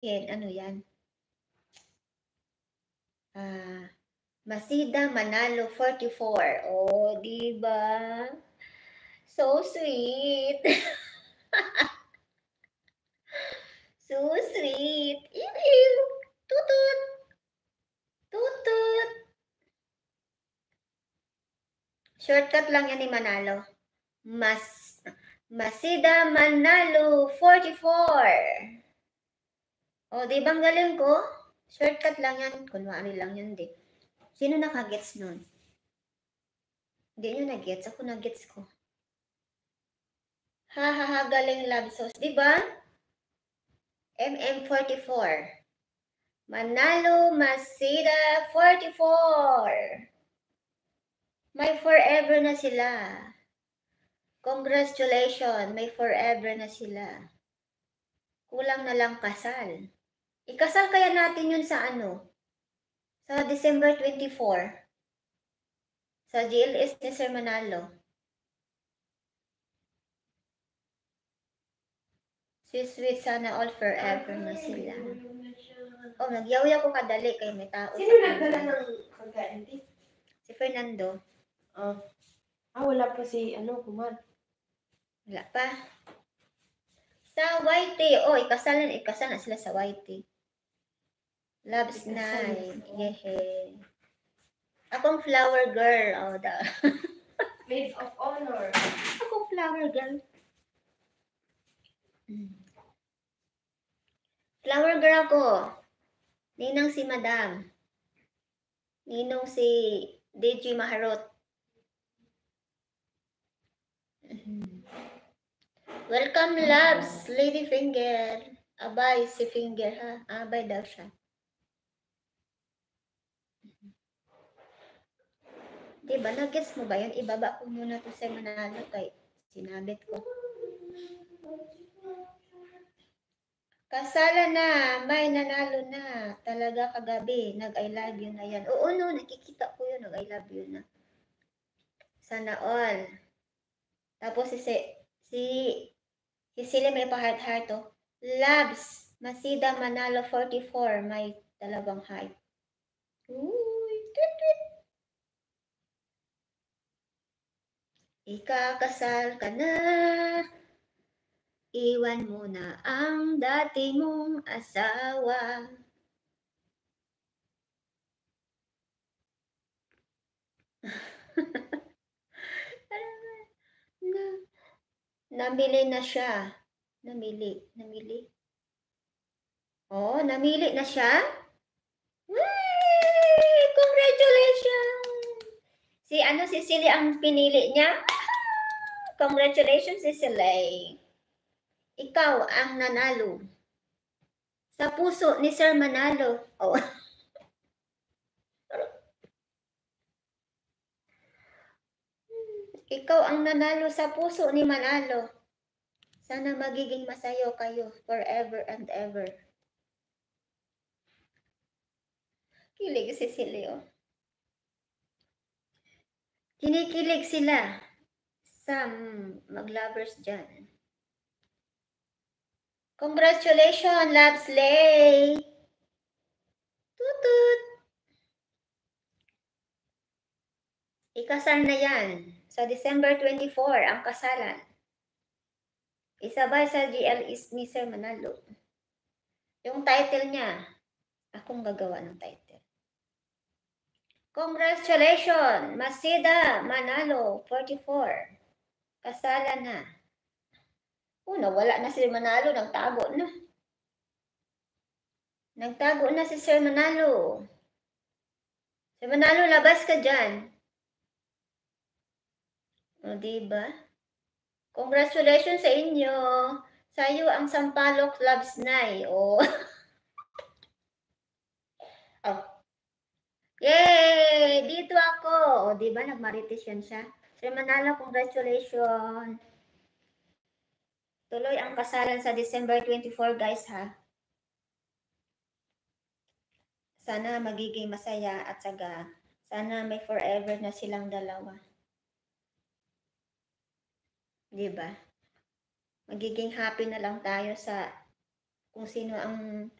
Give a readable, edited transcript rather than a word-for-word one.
Ano yan? Masida Manalo 44. Oh, di ba? So sweet. So sweet. Ew. Tutut. Tutut. Shortcut lang yan ni Manalo. Masida Manalo 44. O, di bang galing ko? Shortcut lang yan. Kunwari lang yan, di. Sino nakagets nun? Hindi nyo nagets. Ako nagets ko. Ha, galing love sauce. Di ba? MM44. Manalo Masida 44. May forever na sila. Congratulations, may forever na sila. Kulang na lang kasal. Ikasal kaya natin yun sa ano? Sa December 24. Sa GLS ni Sir Manalo. Sweet, sana all forever na sila. Oh, nagyaw-yaw ko kadali kay may tao. Sino nagdala ng pagkain? Si Fernando. Wala pa si Kumar. Wala pa. Sa YT. Oh, ikasal na sila sa YT. Love's Night. Yehe. Akong flower girl. Oh, Maid of honor. Akong flower girl. Flower girl ako. Ninang si Madam. Ninong si DJ Maharot. Welcome, loves, Lady Finger. Abay, si Finger, ha? Abay daw siya. Diba, nag-gets mo ba yun? Ibaba ko muna to sa Manalo kay sinabit ko. Kasala na, may nanalo na. Talaga kagabi, nag-I love you na yan. Oo, no, nakikita ko yun, nag-I love you na. Sana all. Tapos si Sili may pa-heart-heart, oh. Labs, Masida Manalo 44, may dalawang heart. Uy, tweet. Ikakasal ka na, iwan mo na ang dati mong asawa. Namili na siya. Namili. Oh, namili na siya? Wee! Congratulations! Si Silly ang pinili niya? Congratulations, Silly. Ikaw ang nanalo. Sa puso ni Sir Manalo. Oh. Ikaw ang nanalo sa puso ni Manalo. Sana magiging masayo kayo forever and ever. Kilig si Silio. Kinikilig sila sa mag-lovers dyan. Congratulations, Lapsley! Tutut! Ikasal na yan. Sa December 24, ang kasalan. Isabay sa GLS ni Sir Manalo. Yung title niya, akong gagawa ng title. Congratulations, Masida Manalo 44. Kasalan na. Nawala na si Manalo, nagtago na. Nagtago na si Sir Manalo. Sir Manalo, labas ka dyan. O, diba? Congratulations sa inyo. Sa iyo ang Sampaloc Loves Night. Oh. Oh. Yay! Dito ako. O, diba? Nagmarites yan siya. Sir Manalo, congratulations. Tuloy ang kasalan sa December 24, guys, ha? Sana magiging masaya at saga. Sana may forever na silang dalawa. Diba? Magiging happy na lang tayo sa kung sino ang